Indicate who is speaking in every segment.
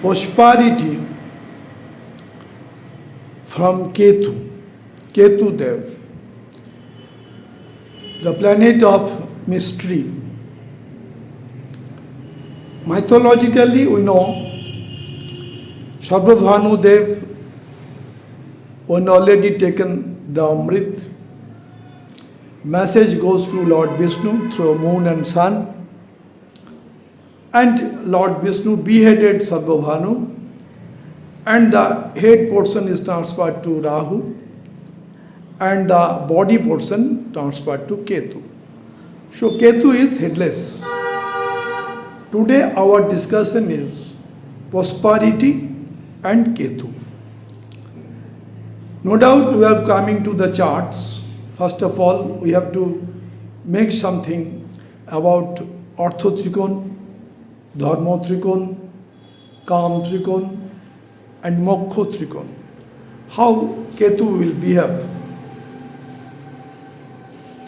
Speaker 1: prosperity from Ketu Dev, the planet of mystery. Mythologically, we know Sarvabhanu Dev, when already taken the Amrit, message goes to Lord Vishnu through moon and sun, and Lord Vishnu beheaded Sarvabhanu, and the head portion is transferred to Rahu, and the body portion transferred to Ketu. So Ketu is headless. Today our discussion is prosperity and Ketu. No doubt we are coming to the charts. First of all, we have to make something about Artha Trikon, Dharma Trikon, Kam Trikon, and Moksha Trikon. How Ketu will behave.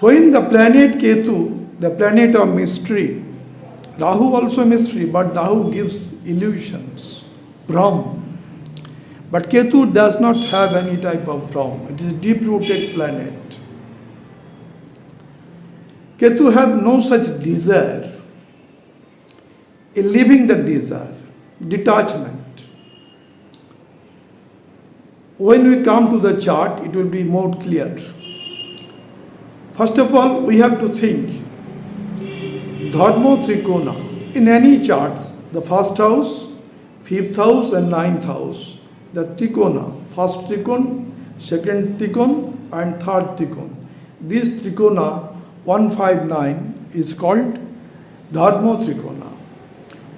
Speaker 1: When the planet Ketu, the planet of mystery, Rahu also mystery, but Rahu gives illusions, Brahm. But Ketu does not have any type of Brahm. It is a deep-rooted planet. Ketu have no such desire. In leaving the desire, detachment. When we come to the chart, it will be more clear. First of all, we have to think Dharma Trikona. In any charts, the first house, fifth house and ninth house, the Trikona, first Trikon, second Trikon and third Trikon. This Trikona 159 is called Dharma Trikona.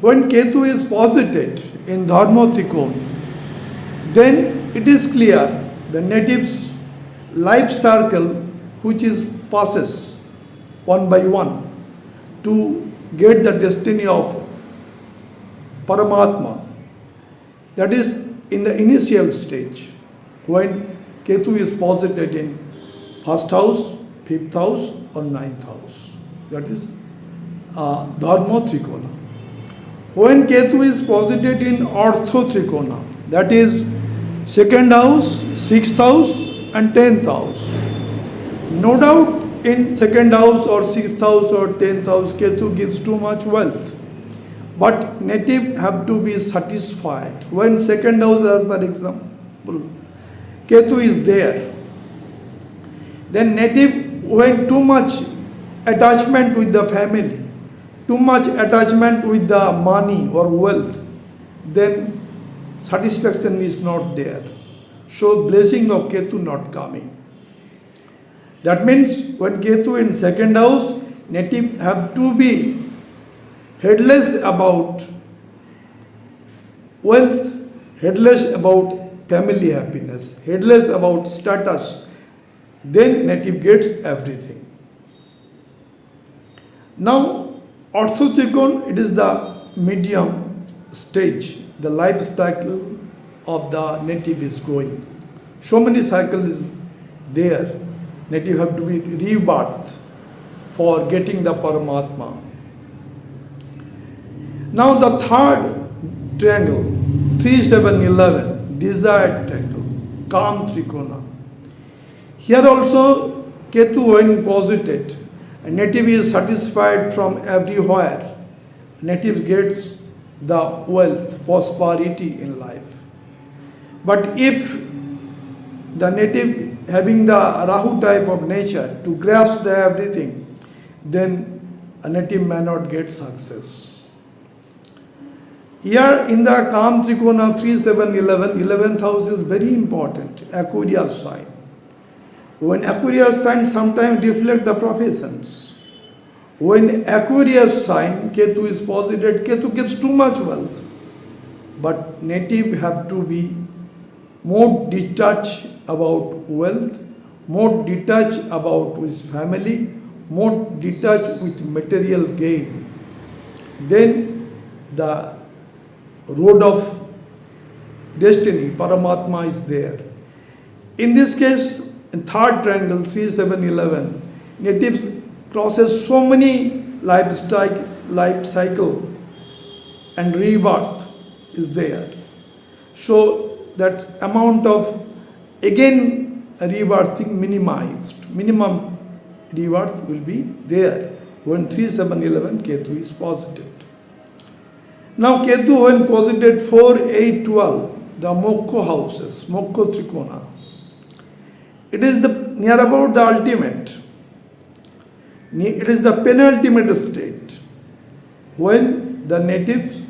Speaker 1: When Ketu is posited in Dharma Trikon, then it is clear the native's life circle, which is passes one by one to get the destiny of Paramatma. That is in the initial stage when Ketu is posited in first house, fifth house or ninth house. That is Dharma Trikona. When Ketu is posited in Artha Trikona, that is second house, sixth house and tenth house. No doubt in second house or sixth house or tenth house, Ketu gives too much wealth. But native have to be satisfied. When second house, as for example, Ketu is there, then native, when too much attachment with the family, too much attachment with the money or wealth, then satisfaction is not there. So blessing of Ketu not coming. That means when Ketu in second house, native have to be headless about wealth, headless about family happiness, headless about status. Then native gets everything. Now, Artha Trikon, it is the medium stage, the life cycle of the native is going. So many cycles is there. Native have to be rebirth for getting the Paramatma. Now the third triangle, 3, 7, 11, desired triangle, Kam Trikona. Here also Ketu when posited, a native is satisfied from everywhere. Native gets the wealth, prosperity in life. But if the native having the Rahu type of nature to grasp the everything, then a native may not get success. Here in the Kam Trikona 3, 7, 11, 11th house is very important, Aquarius sign. When Aquarius sign sometimes reflect the professions. When Aquarius sign, Ketu is posited, Ketu gives too much wealth. But native have to be more detached about wealth, more detached about his family, more detached with material gain. Then the road of destiny, Paramatma is there. In this case, in third triangle, 3, 7, 11, natives crosses so many life cycle and rebirth is there. So that amount of again rebirthing minimized. Minimum rebirth will be there when 3, 7, 11 Ketu is posited. Now Ketu when posited 4, 8, 12, the Moksha houses, Moksha Trikona. It is the near about the ultimate. It is the penultimate state when the natives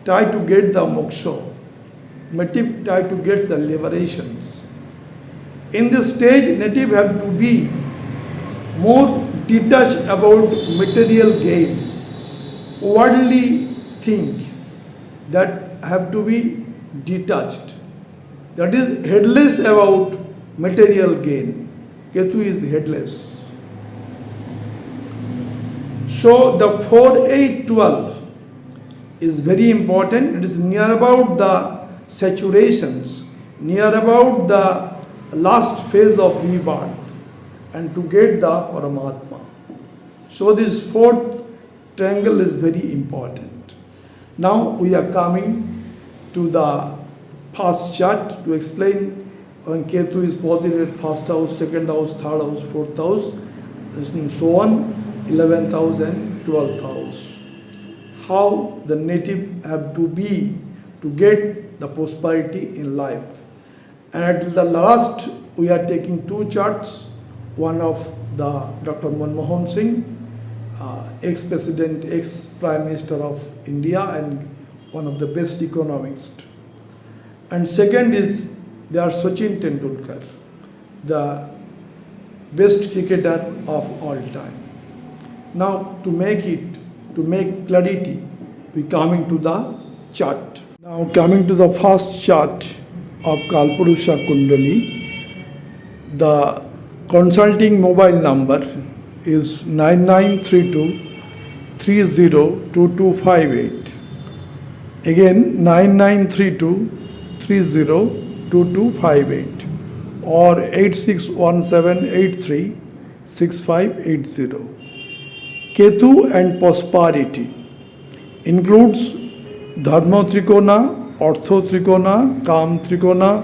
Speaker 1: try to get the moksha, native try to get the liberations. In this stage, native have to be more detached about material gain, worldly thing that have to be detached. That is headless about material gain. Ketu is headless. So the 4, 8, 12 is very important. It is near about the saturations, near about the last phase of rebirth and to get the Paramatma. So this fourth triangle is very important. Now we are coming to the first chart to explain when Ketu is positive at first house, second house, third house, fourth house, and so on, 11th house and 12th house. How the native have to be to get the prosperity in life. And at the last, we are taking two charts, one of the Dr. Manmohan Singh, ex-president, ex-prime minister of India and one of the best economists. And second is they are Sachin Tendulkar, the best cricketer of all time. Now to make clarity, we coming to the chart. Now coming to the first chart of Kalpurusha Kundali, the consulting mobile number is 9932 302258. Again 9932 302258 or 8617836580. Ketu and prosperity includes Dharma Trikona, Artha Trikona, Kam Trikona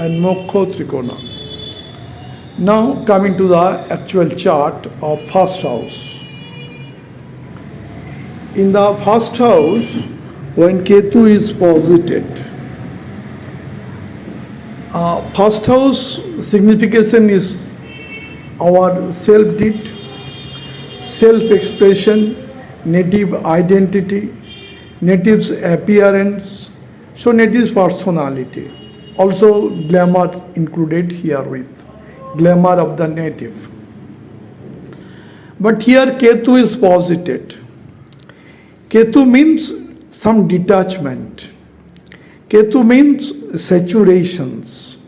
Speaker 1: and Moksha Trikona. Now coming to the actual chart of first house. In the first house, when Ketu is posited, first house signification is our self-deed, self-expression, native identity, native's appearance, so native's personality. Also glamour included here with glamour of the native. But here Ketu is posited. Ketu means some detachment. Ketu means saturations.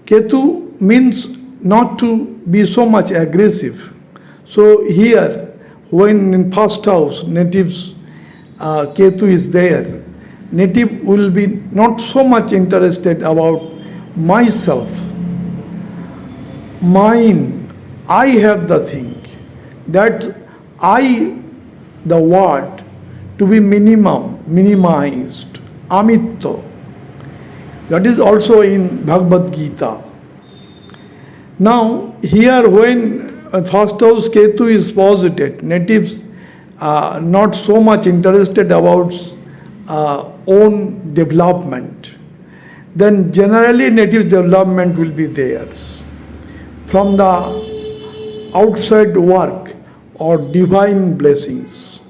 Speaker 1: Ketu means not to be so much aggressive. So here, when in first house, natives, Ketu is there, native will be not so much interested about myself, mine, I have the thing, that I, the word, to be minimized, amitto. That is also in Bhagavad Gita. Now, here when first house Ketu is posited, natives not so much interested about own development, then generally native development will be theirs. From the outside work or divine blessings.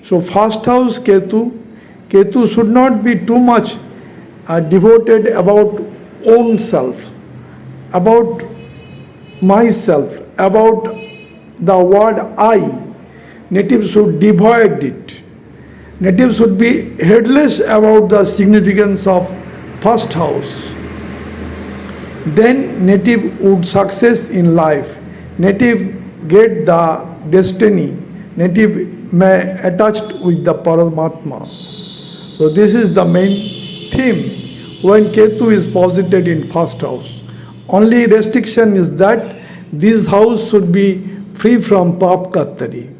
Speaker 1: So first house Ketu should not be too much devoted about own self, about myself, about the word I. Native should devoid it. Native should be headless about the significance of first house. Then native would success in life. Native get the destiny. Native may attached with the Paramatma. So this is the main theme when Ketu is posited in first house. Only restriction is that this house should be free from pap kattari,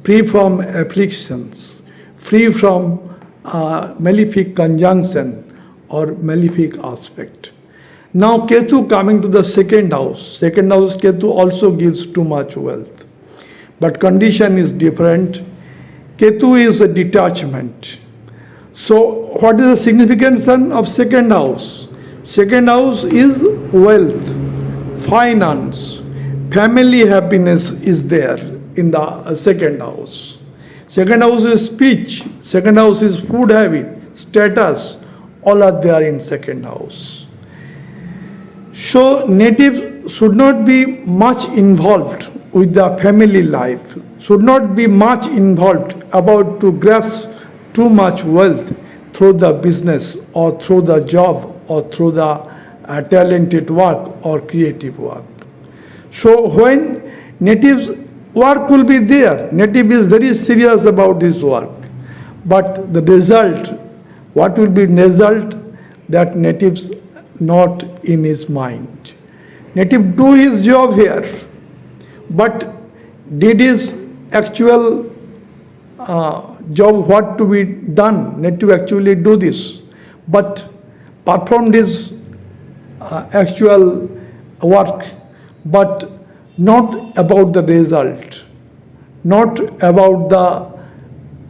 Speaker 1: free from afflictions, free from malefic conjunction or malefic aspect. Now Ketu coming to the second house. Second house Ketu also gives too much wealth. But condition is different. Ketu is a detachment. So what is the significance of second house? Second house is wealth, finance, family happiness is there in the second house. Second house is speech, second house is food habit, status, all are there in second house. So native should not be much involved with the family life, should not be much involved about to grasp too much wealth through the business or through the job or through the talented work or creative work. So when natives work will be there, native is very serious about his work, but the result, what will be result, that natives not in his mind. Native do his job here, but did his actual job what to be done, native actually do this, but performed his actual work, but not about the result, not about the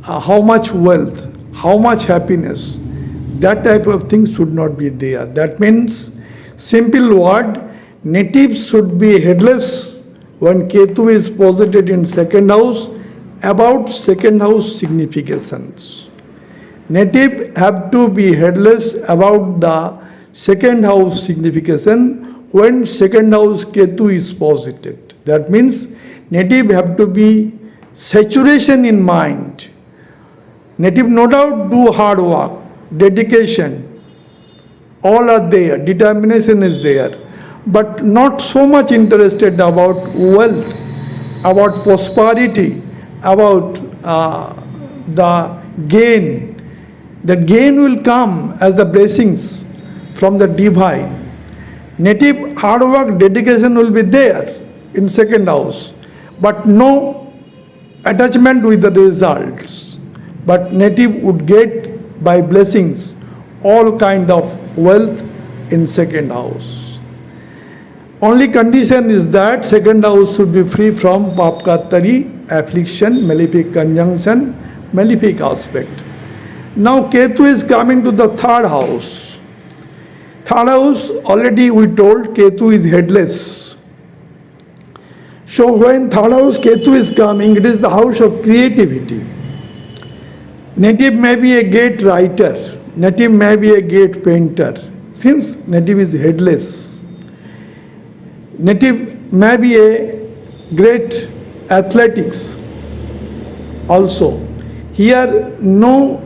Speaker 1: how much wealth, how much happiness. That type of thing should not be there. That means, simple word, natives should be headless when Ketu is posited in second house about second house significations. Native have to be headless about the second house signification when second house Ketu is posited. That means native have to be saturation in mind. Native no doubt do hard work, dedication, all are there, determination is there, but not so much interested about wealth, about prosperity, about the gain. The gain will come as the blessings from the divine. Native hard work, dedication will be there in second house, but no attachment with the results. But native would get by blessings all kind of wealth in second house. Only condition is that second house should be free from papkatari, affliction, malefic conjunction, malefic aspect. Now Ketu is coming to the third house. Third house, already we told Ketu is headless. So when third house Ketu is coming, it is the house of creativity. Native may be a great writer, native may be a great painter, since native is headless. Native may be a great athletics also. Here no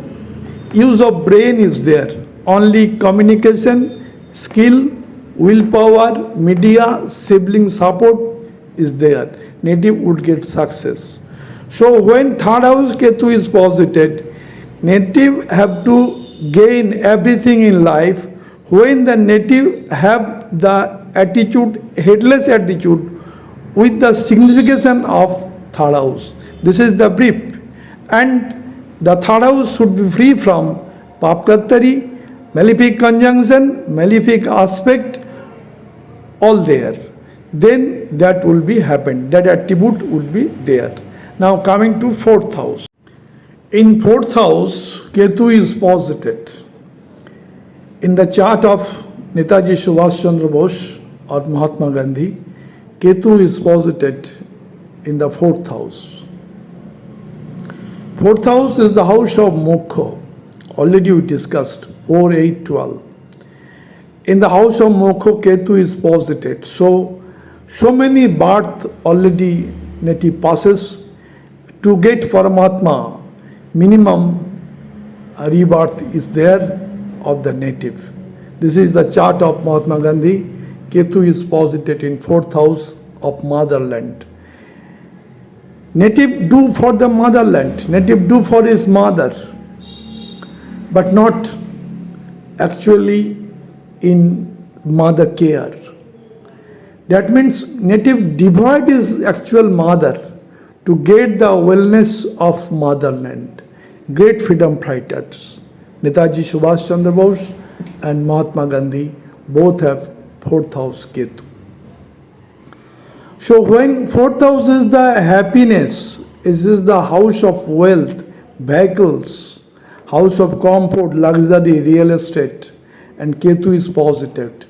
Speaker 1: use of brain is there, only communication, skill, willpower, media, sibling support is there. Native would get success. So when third house Ketu is posited, native have to gain everything in life when the native have the attitude, headless attitude with the signification of third house. This is the brief. And the third house should be free from papkatari, malefic conjunction, malefic aspect, all there. Then that will be happened. That attribute would be there. Now coming to fourth house. In fourth house, Ketu is posited. In the chart of Netaji Subhash Chandra Bose or Mahatma Gandhi, Ketu is posited in the fourth house. Fourth house is the house of Moksha. Already we discussed 4, 8, 12. In the house of Moksha, Ketu is posited. So many birth already native passes. To get Paramatma, minimum rebirth is there of the native. This is the chart of Mahatma Gandhi. Ketu is posited in fourth house of motherland. Native do for the motherland, native do for his mother, but not actually in mother care. That means native devoid his actual mother to get the wellness of motherland. Great freedom fighters. Netaji Subhash Chandra Bose and Mahatma Gandhi both have 4th house Ketu. So when 4th house is the happiness, it is the house of wealth, vehicles, house of comfort, luxury, real estate, and Ketu is positive.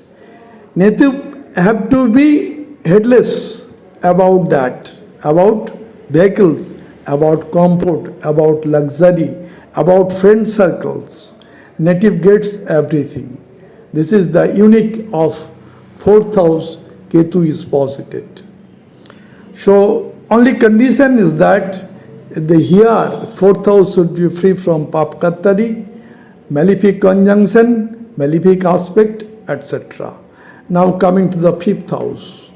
Speaker 1: Native have to be headless about that, about vehicles, about comfort, about luxury, about friend circles. Native gets everything. This is the unique of 4th house, Ketu is positive. So only condition is that the here 4th house should be free from Papkatari, malefic conjunction, malefic aspect, etc. Now coming to the 5th house.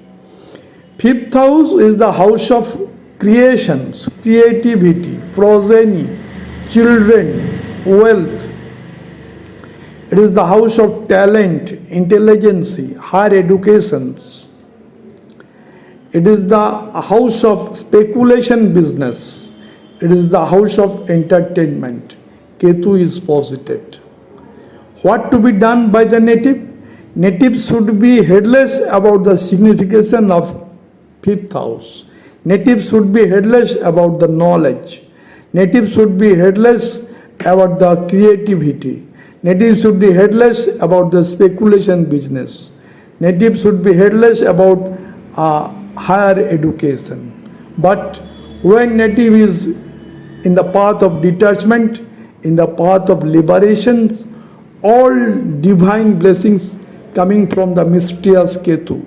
Speaker 1: 5th house is the house of creations, creativity, progeny, children, wealth. It is the house of talent, intelligence, higher educations. It is the house of speculation business. It is the house of entertainment. Ketu is positive. What to be done by the native? Native should be headless about the signification of 5th house. Native should be headless about the knowledge. Native should be headless about the creativity. Native should be headless about the speculation business. Native should be headless about higher education. But when native is in the path of detachment, in the path of liberation, all divine blessings coming from the mysterious Ketu,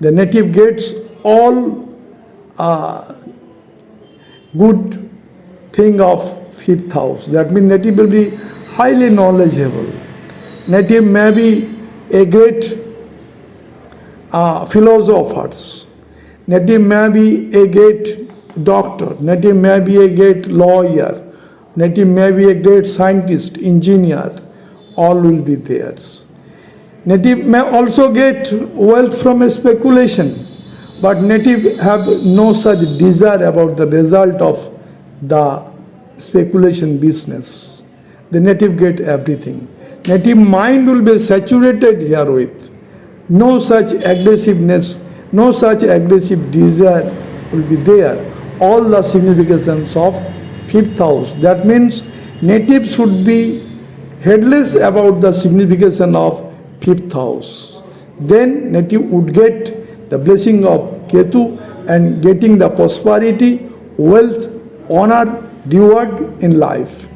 Speaker 1: the native gets all good thing of 5th house. That means native will be highly knowledgeable. Native may be a great philosophers. Native may be a great doctor. Native may be a great lawyer. Native may be a great scientist, engineer. All will be theirs. Native may also get wealth from a speculation, but native have no such desire about the result of the speculation business. The native get everything. Native mind will be saturated herewith. No such aggressiveness, no such aggressive desire will be there. All the significations of 5th house. That means native should be headless about the signification of 5th house. Then native would get the blessing of Ketu and getting the prosperity, wealth, honor, reward in life.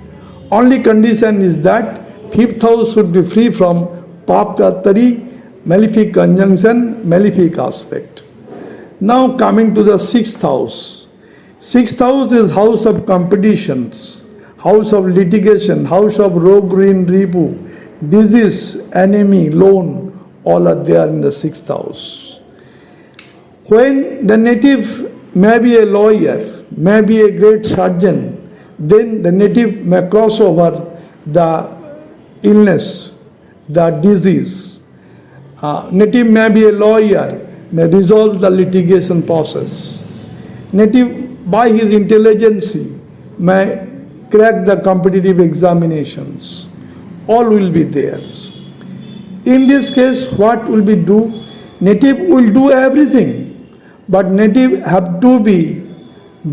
Speaker 1: Only condition is that 5th house should be free from Papkatari, malefic conjunction, malefic aspect. Now coming to the 6th house. 6th house is house of competitions, house of litigation, house of rogue, ruin, repu, disease, enemy, loan, all are there in the 6th house. When the native may be a lawyer, may be a great surgeon, then the native may cross over the illness, the disease. Native may be a lawyer, may resolve the litigation process. Native, by his intelligence, may crack the competitive examinations. All will be theirs. In this case, what will be do? Native will do everything, but native have to be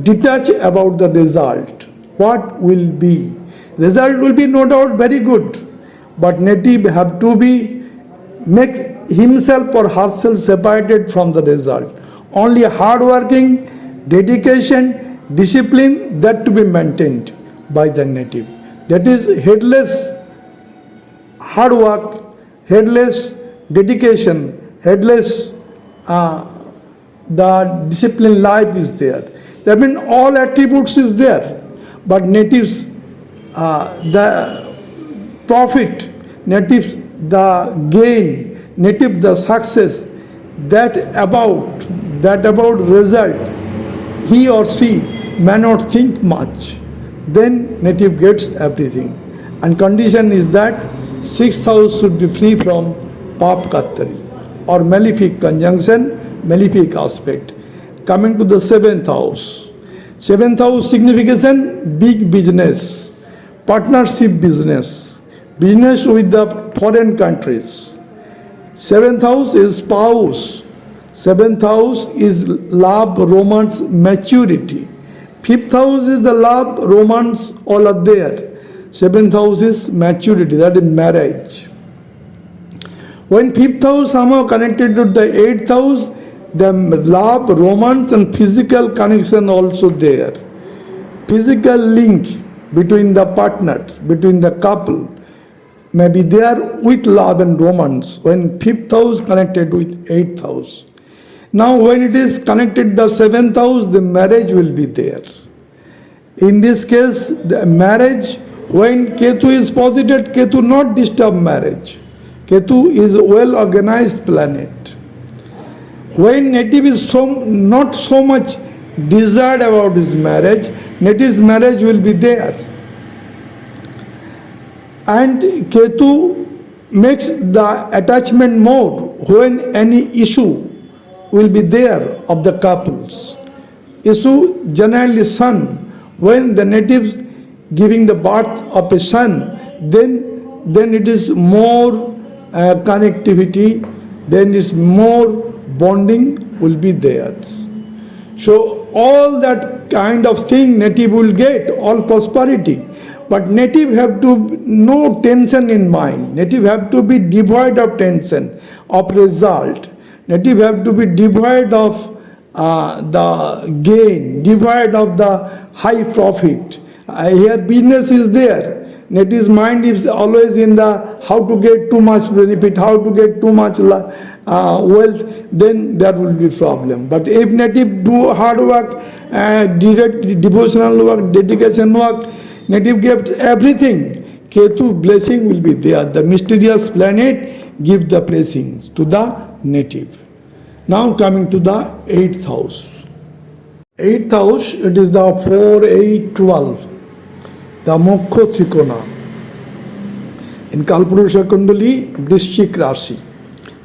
Speaker 1: detached about the result. What will be? Result will be no doubt very good, but native have to be make himself or herself separated from the result. Only hard working, dedication, discipline, that to be maintained by the native. That is headless hard work, headless dedication, headless the disciplined life is there. That means all attributes is there, but natives the profit, natives the gain, native the success, that about result he or she may not think much. Then native gets everything. And condition is that 6th house should be free from Papkatari or malefic conjunction, malefic aspect. Coming to the 7th house. 7th house signification, big business, partnership business, business with the foreign countries. Seventh house is spouse. Seventh house is love, romance, maturity. Fifth house is the love, romance, all are there. Seventh house is maturity, that is marriage. When fifth house somehow connected to the eighth house, the love, romance and physical connection also there. Physical link between the partners, between the couple, may be there with love and romance when fifth house connected with eighth house. Now when it is connected the seventh house, the marriage will be there. In this case, the marriage, when Ketu is posited, Ketu not disturb marriage. Ketu is a well organized planet. When native is not so much desired about his marriage, native's marriage will be there. And Ketu makes the attachment more when any issue will be there of the couples. Issue generally son. When the natives giving the birth of a son, then it is more connectivity, then it's more bonding will be there. So all that kind of thing native will get, all prosperity. But native have to no tension in mind. Native have to be devoid of tension, of result. Native have to be devoid of the gain, devoid of the high profit. Here business is there. Native's mind is always in the how to get too much benefit, how to get too much wealth, then there will be problem. But if native do hard work, direct devotional work, dedication work, native gives everything, Ketu blessing will be there. The mysterious planet give the blessings to the native. Now coming to the 8th house. 8th house, it is the 4, 8, 12. The Moksha Trikona. In Kalpurusha Kundali, Vrishchik Rashi.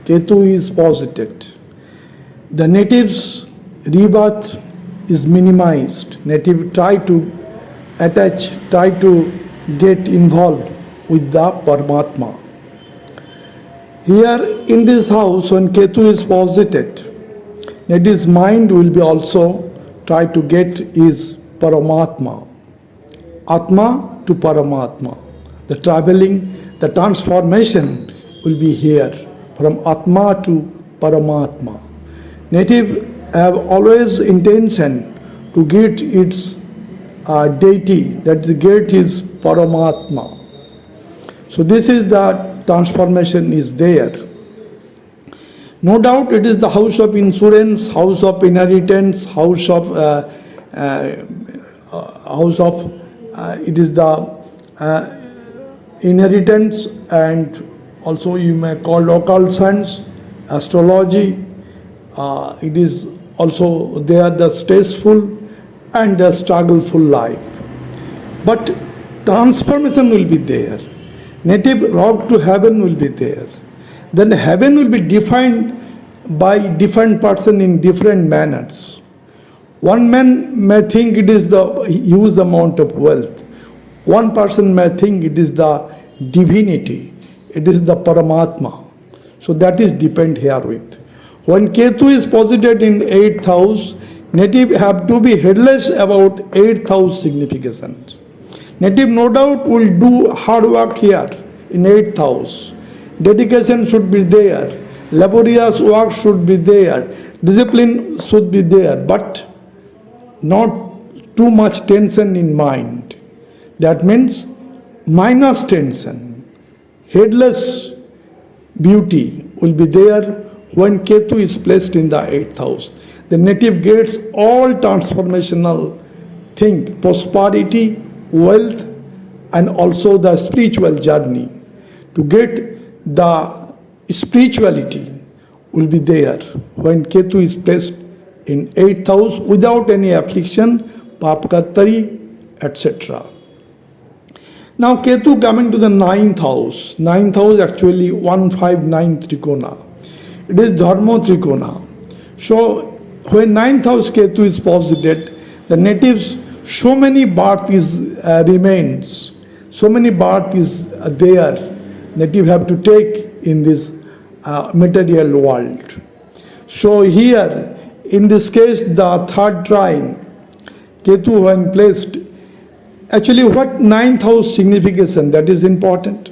Speaker 1: Ketu is posited. The natives' rebirth is minimized. Native try to attach, try to get involved with the Paramatma. Here in this house, when Ketu is posited, native's mind will be also try to get his Paramatma. Atma to Paramatma. The traveling, the transformation will be here from Atma to Paramatma. Native have always intention to get its deity, that is get his Paramatma. So this is the transformation is there. No doubt it is the house of insurance, house of inheritance, house of it is the inheritance, and also you may call occult science, astrology. It is also there the stressful and the struggleful life. But transformation will be there. Native road to heaven will be there. Then heaven will be defined by different person in different manners. One man may think it is the huge amount of wealth. One person may think it is the divinity. It is the Paramatma. So that is depend herewith. When Ketu is posited in 8th house, native have to be heedless about 8th house significations. Native no doubt will do hard work here in 8th house. Dedication should be there. Laborious work should be there. Discipline should be there. But not too much tension in mind. That means minus tension. Heedless beauty will be there when Ketu is placed in the 8th house. The native gets all transformational thing, prosperity, wealth, and also the spiritual journey. To get the spirituality will be there when Ketu is placed in 8th house without any affliction, papkattari, etc. Now Ketu coming to the 9th house. 9th house actually 159 Trikona. It is Dharma Trikona. So when 9th house Ketu is posited, the natives so many birth is remains. So many birth is there that you have to take in this material world. So here, in this case, the third trine, Ketu when placed, actually what ninth house signification, that is important.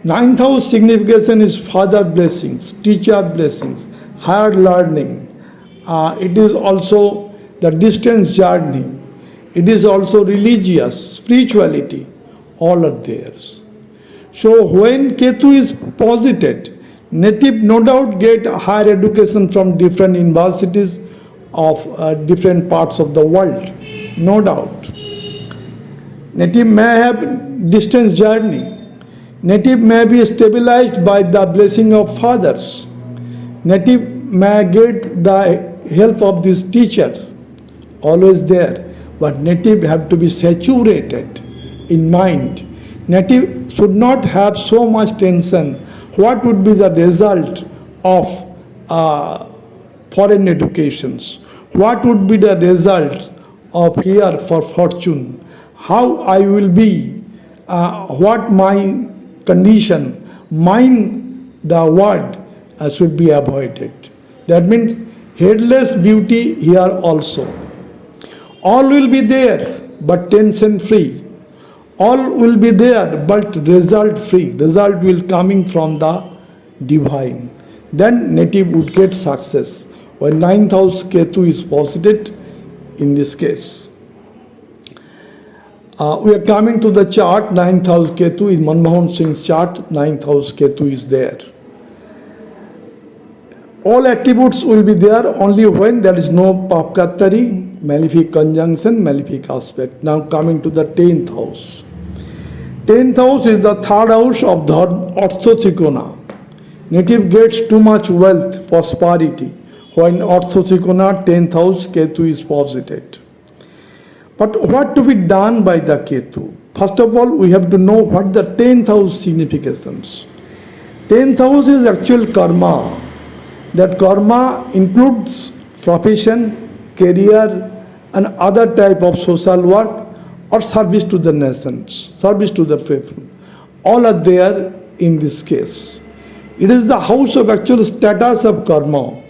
Speaker 1: Ninth house signification is father blessings, teacher blessings, higher learning. It is also the distance journey. It is also religious, spirituality, all are theirs. So when Ketu is posited, native no doubt get higher education from different universities of different parts of the world, no doubt. Native may have distance journey. Native may be stabilized by the blessing of fathers. Native may get the help of this teacher, always there. But native have to be saturated in mind. Native should not have so much tension. What would be the result of foreign educations? What would be the result of here for fortune? How I will be, what my condition, mind the word should be avoided. That means headless beauty here also. All will be there, but tension free. All will be there, but result free. Result will coming from the divine. Then native would get success. When ninth house Ketu is posited in this case. We are coming to the chart. Ninth house Ketu is Manmohan Singh's chart. Ninth house Ketu is there. All attributes will be there only when there is no Papkattari, malefic conjunction, malefic aspect. Now coming to the 10th house. 10th house is the third house of Dharma Artha. Native gets too much wealth, prosperity. When Artha 10th house Ketu is posited. But what to be done by the Ketu? First of all, we have to know what the 10th house significations. 10th house is actual karma. That karma includes profession, career, and other type of social work or service to the nations, service to the faithful. All are there in this case. It is the house of actual status of karma.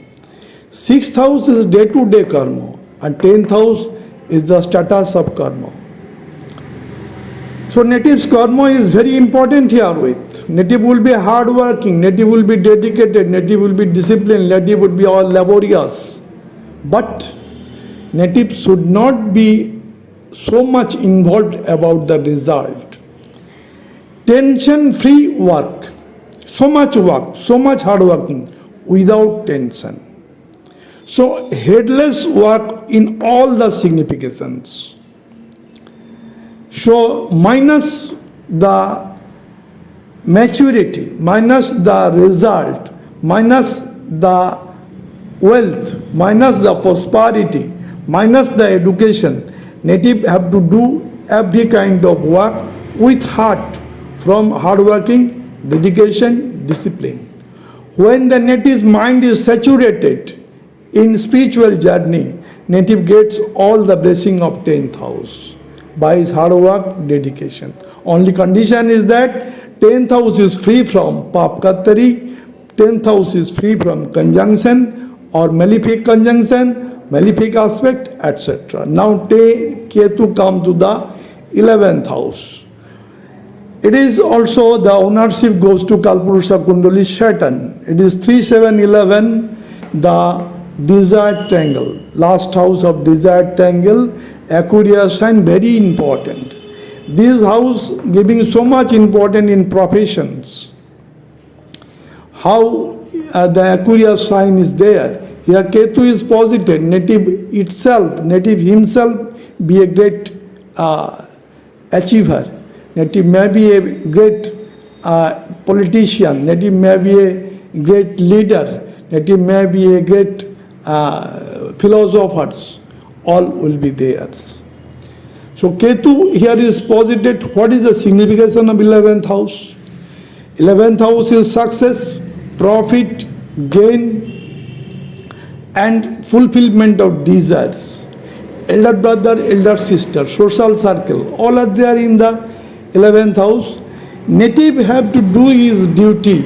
Speaker 1: 6th house is day-to-day karma, and 10th house is the status of karma. So native's karma is very important here with. Native will be hardworking, native will be dedicated, native will be disciplined, native would be all laborious. But native should not be so much involved about the result. Tension-free work, so much hard working without tension. So headless work in all the significations. So minus the maturity, minus the result, minus the wealth, minus the prosperity, minus the education, native have to do every kind of work with heart, from hardworking, dedication, discipline. When the native's mind is saturated in spiritual journey, native gets all the blessing of 10th house by his hard work, dedication. Only condition is that 10th house is free from Papkattari, 10th house is free from conjunction or malefic conjunction, malefic aspect, etc. Now Ketu come to the 11th house. It is also the ownership goes to Kalpurusha Kundali Saturn. It is 3, 7, 11, the desired triangle, last house of desired triangle, Aquarius sign, very important. This house giving so much important in professions. How the Aquarius sign is there. Here Ketu is posited, native himself be a great achiever. Native may be a great politician, native may be a great leader, native may be a great philosophers, all will be theirs. So Ketu here is posited. What is the signification of 11th house? 11th house is success, profit, gain, and fulfillment of desires. Elder brother, elder sister, social circle, all are there in the 11th house, native have to do his duty,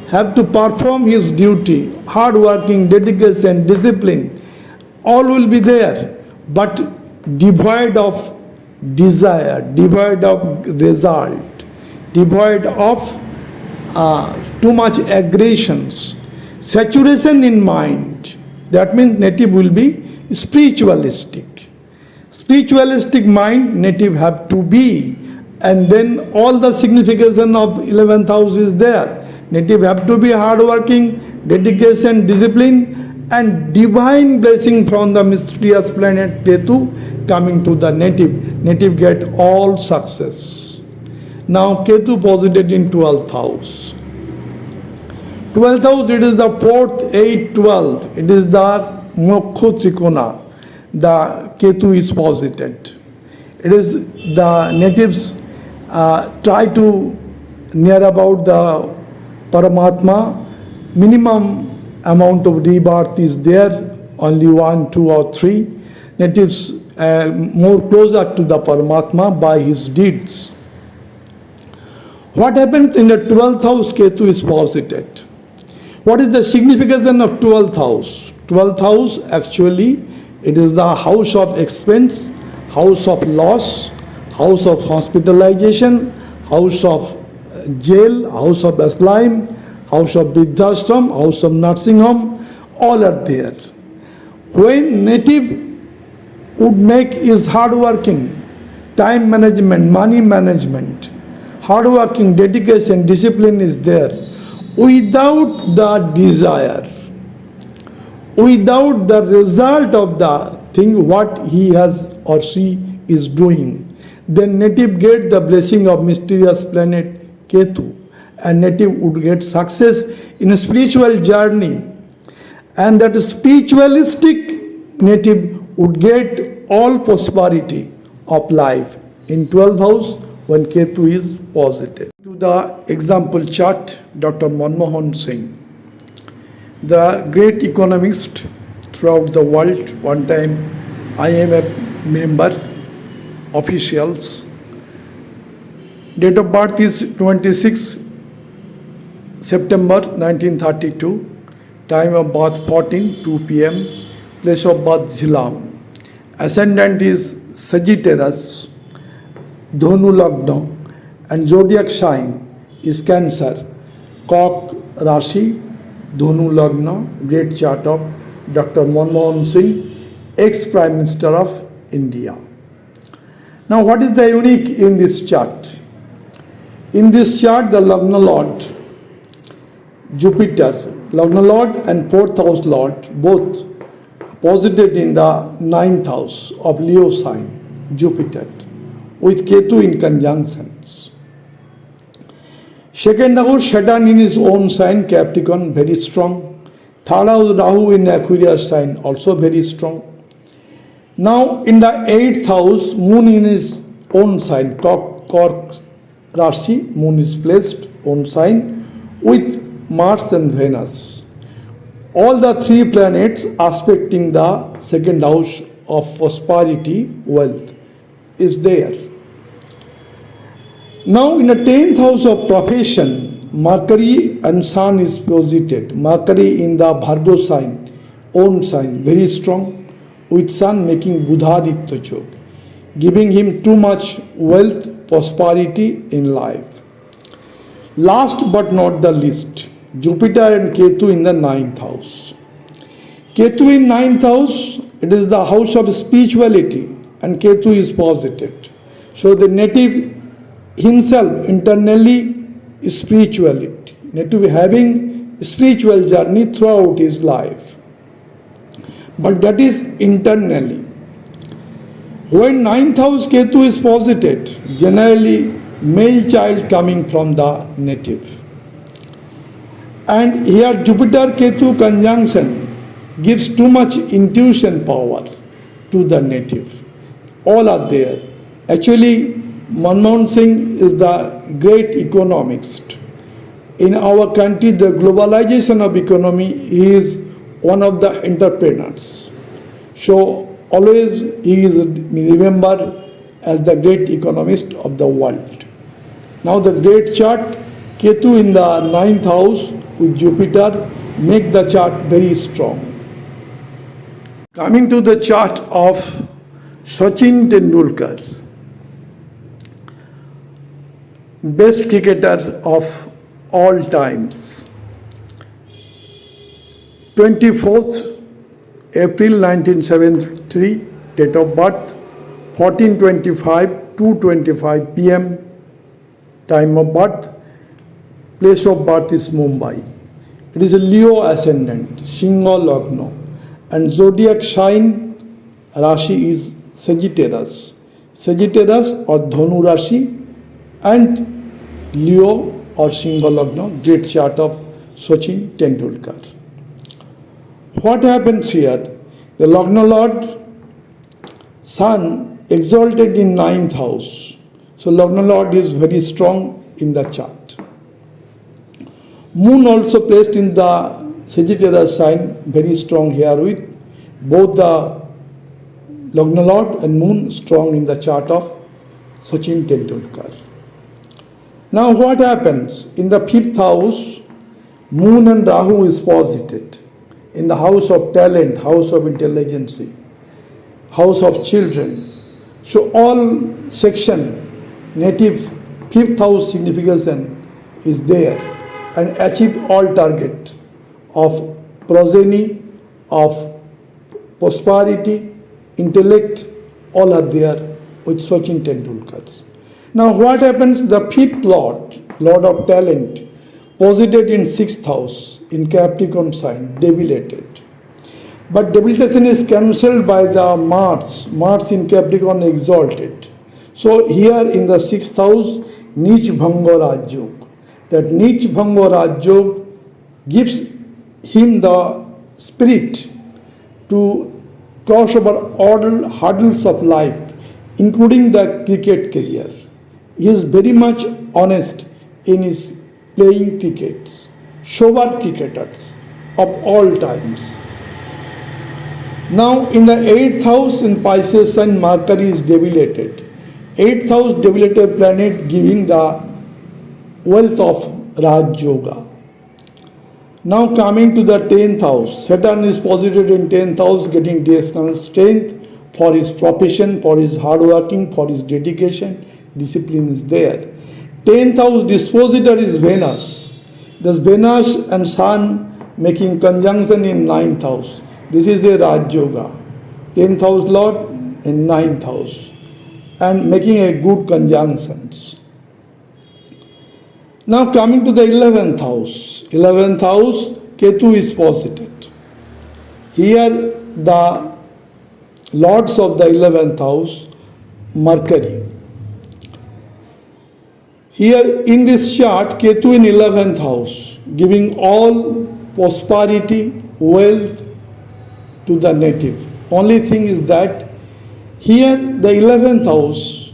Speaker 1: have to perform his duty, hard working, dedication, discipline, all will be there, but devoid of desire, devoid of result, devoid of too much aggressions, saturation in mind. That means native will be spiritualistic. Spiritualistic mind native have to be, and then all the signification of 11th house is there. Native have to be hardworking, dedication, discipline, and divine blessing from the mysterious planet Ketu coming to the native. Native get all success. Now Ketu posited in 12th house. 12th house, it is the 4th, 8, 12. It is the Moksha Trikona. The Ketu is posited. It is the natives try to near about the Paramatma. Minimum amount of rebirth is there, only 1, 2 or 3. Natives more closer to the Paramatma by his deeds. What happens in the 12th house? Ketu is posited. What is the significance of 12th house? 12th house, actually, it is the house of expense, house of loss, house of hospitalization, house of jail, house of asylum, house of Vidhashram, house of nursing home, all are there. When native would make is hard working, time management, money management, hard working, dedication, discipline is there. Without the desire, without the result of the thing what he has or she is doing, then native get the blessing of mysterious planet Ketu, and native would get success in a spiritual journey, and that spiritualistic native would get all prosperity of life in 12th house when Ketu is positive. To the example chart, Dr. Manmohan Singh, the great economist throughout the world. One time IMF member, officials. Date of birth is 26 September 1932. Time of birth 2 p.m. Place of birth Zilam. Ascendant is Sagittarius, Dhonu Lagna, and zodiac sign is Cancer. Cock Rashi, Dhonu Lagna, great chart of Dr. Manmohan Singh, ex-Prime Minister of India. Now what is the unique in this chart? In this chart, the Lagna Lord, Jupiter, Lagna Lord and 4th house Lord, both posited in the 9th house of Leo sign, Jupiter, with Ketu in conjunctions. Second house, Saturn in his own sign, Capricorn, very strong. Third house, Rahu in Aquarius sign, also very strong. Now in the 8th house, Moon in his own sign, Cork Rashi, Moon is placed, own sign, with Mars and Venus. All the 3 planets aspecting the second house of prosperity, wealth, is there. Now in the 10th house of profession, Mercury and Sun is posited. Mercury in the Bhargo sign, own sign, very strong, with Sun making Budhaditya Chok, giving him too much wealth, prosperity in life. Last but not the least, Jupiter and Ketu in the 9th house. Ketu in 9th house, it is the house of spirituality, and Ketu is posited. So the native himself internally is spirituality, native having spiritual journey throughout his life. But that is internally. When 9th house Ketu is posited, generally male child coming from the native. And here Jupiter Ketu conjunction gives too much intuition power to the native. All are there. Actually, Manmohan Singh is the great economist. In our country, the globalization of economy, he is one of the entrepreneurs. So always he is remembered as the great economist of the world. Now the great chart, Ketu in the ninth house with Jupiter make the chart very strong. Coming to the chart of Sachin Tendulkar, best cricketer of all times. 24th April 1973, date of birth, 14:25, 2:25 p.m. time of birth, place of birth is Mumbai. It is a Leo ascendant, Singha Lagna, and zodiac sign Rashi is Sagittarius. Sagittarius or Dhanu Rashi and Leo or Singha Lagna, great chart of Sachin Tendulkar. What happens here? The Lagna Lord Sun exalted in ninth house. So Lagna Lord is very strong in the chart. Moon also placed in the Sagittarius sign, very strong here with both the Lagna Lord and Moon strong in the chart of Sachin Tendulkar. Now what happens? In the fifth house, Moon and Rahu is posited. In the house of talent, house of intelligence, house of children. So all section, native fifth house signification is there and achieve all target of progeny, of prosperity, intellect, all are there with Sachin Tendulkar. Now what happens? The fifth Lord, Lord of talent, posited in sixth house in Capricorn sign, debilitated. But debilitation is cancelled by the Mars. Mars in Capricorn exalted. So here in the sixth house, Nich Bhanga Rajyog. That Nich Bhanga Rajyog gives him the spirit to cross over all hurdles of life, including the cricket career. He is very much honest in his playing crickets. Sober cricketers of all times. Now in the 8th house in Pisces and Mercury is debilitated. 8th house debilitated planet giving the wealth of Raj Yoga. Now coming to the 10th house, Saturn is posited in 10th house getting directional strength for his profession, for his hard working, for his dedication, discipline is there. 10th house dispositor is Venus. Thus Venus and Sun making conjunction in 9th house. This is a Raj Yoga. 10th house Lord in 9th house and making a good conjunctions. Now coming to the 11th house. 11th house, Ketu is posited. Here the lords of the 11th house, Mercury. Here in this chart, Ketu in 11th house, giving all prosperity, wealth to the native. Only thing is that here the 11th house,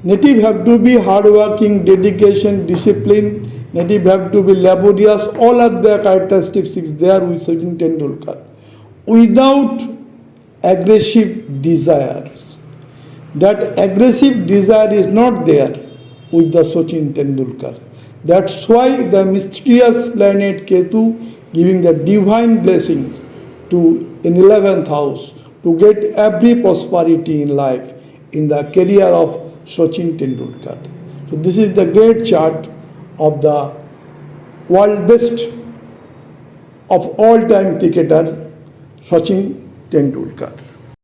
Speaker 1: native have to be hardworking, dedication, discipline, native have to be laborious, all of the characteristics is there with Sachin Tendulkar. Without aggressive desires. That aggressive desire is not there with the Sachin Tendulkar. That's why the mysterious planet Ketu giving the divine blessings to in 11th house to get every prosperity in life in the career of Sachin Tendulkar. So this is the great chart of the world best of all time cricketer Sachin Tendulkar.